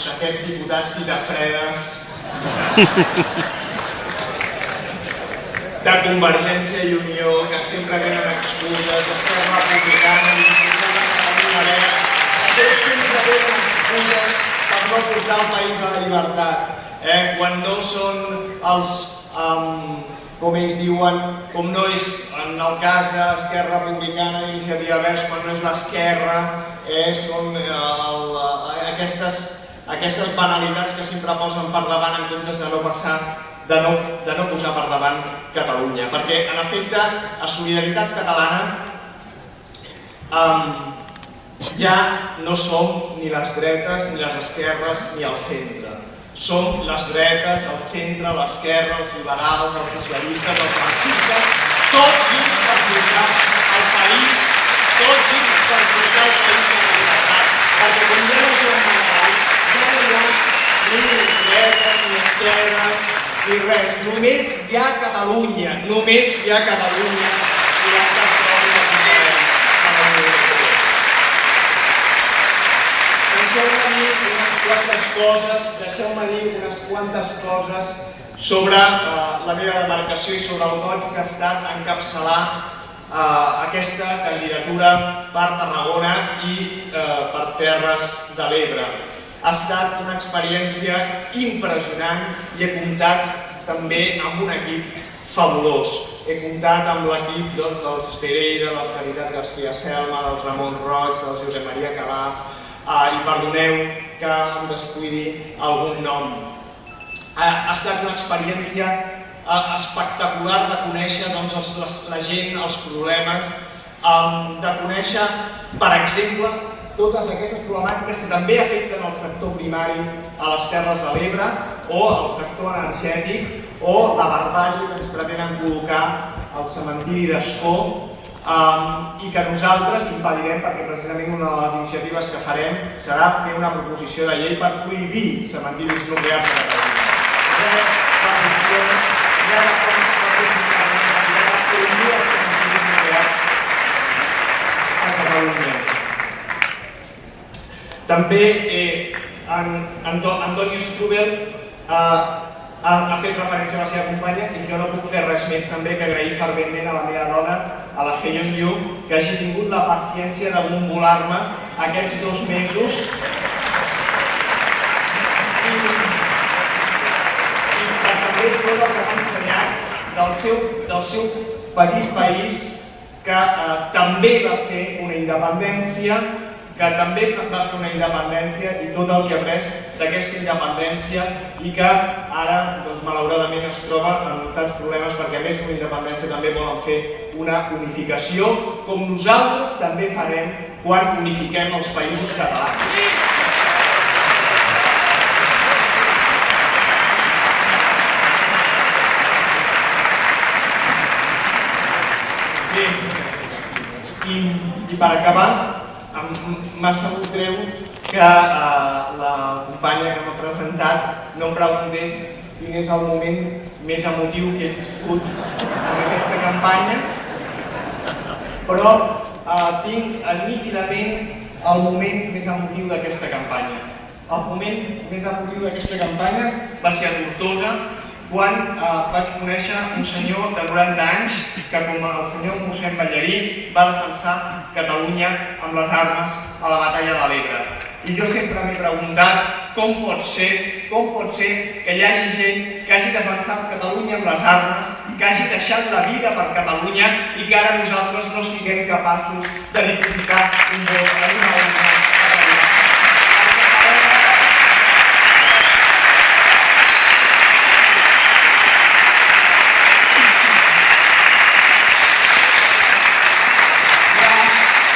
d'aquests diputats titafredes de Convergència i Unió, que sempre tenen excuses, d'Esquerra Republicana, d'Iniciativa per Catalunya Verds, aquests sempre tenen excuses per no portar el país a la llibertat. Quan no són els, com ells diuen, com no és en el cas d'Esquerra Republicana i Iniciativa Verds, quan no és l'esquerra, són aquestes banalitats que sempre posen per davant en comptes de no posar per davant Catalunya. Perquè, en efecte, a Solidaritat Catalana ja no som ni les dretes, ni les esquerres, ni el centre. Som les dretes, el centre, l'esquerra, els liberals, els socialistes, els marxistes, tots junts per portar el país, tots junts per portar el país a la llibertat. Perquè, com deia Joan Maragall, ja no hi ha ni dretes, ni esquerres, ni res. Només hi ha Catalunya, només hi ha Catalunya i l'estat propi que portarem a la Unió Europea. Deixeu-me dir unes quantes coses sobre la meva demarcació i sobre el goig que ha estat encapçalar aquesta candidatura per Tarragona i per Terres de l'Ebre. Ha estat una experiència impressionant i he comptat també amb un equip fabulós. He comptat amb l'equip dels Pereira, dels Caritats García Selma, dels Ramon Roig, dels Josep Maria Calaf, i perdoneu que em descuidi algun nom. Ha estat una experiència espectacular de conèixer la gent, els problemes, de conèixer, per exemple, totes aquestes problemàtiques que també afecten el sector primari a les Terres de l'Ebre o el sector energètic o la barbàrie que ens pretenen col·locar al cementiri d'Ascó i que nosaltres impedirem perquè precisament una de les iniciatives que farem serà fer una proposició de llei per prohibir cementiris nuclears a Catalunya. Per qüestions de prohibir els cementiris nuclears a Catalunya. També Antoni Strubel ha fet referència a la seva companya i jo no puc fer res més també que agrair ferventment a la meva dona, a la Heyon Yu, que hagi tingut la paciència de bombolar-me aquests 2 mesos i per també tot el que m'ha ensenyat del seu petit país que també va fer una independència i tot el que ha après d'aquesta independència i que ara, malauradament, es troba amb tants problemes perquè a més d'una independència també volen fer una unificació, com nosaltres també farem quan unifiquem els països catalans. Bé, i per acabar, m'ha sabut greu que la companya que m'ha presentat no em preguntés quin és el moment més emotiu que he viscut en aquesta campanya, però tinc nítidament el moment més emotiu d'aquesta campanya. El moment més emotiu d'aquesta campanya va ser a Tortosa, quan vaig conèixer un senyor de 90 anys que, com el senyor mossèn Ballarí, va defensar Catalunya amb les armes a la batalla de l'Ebre. I jo sempre m'he preguntat com pot ser que hi hagi gent que hagi defensat Catalunya amb les armes, que hagi deixat la vida per Catalunya i que ara nosaltres no siguem capaços de dipositar un vot en una urna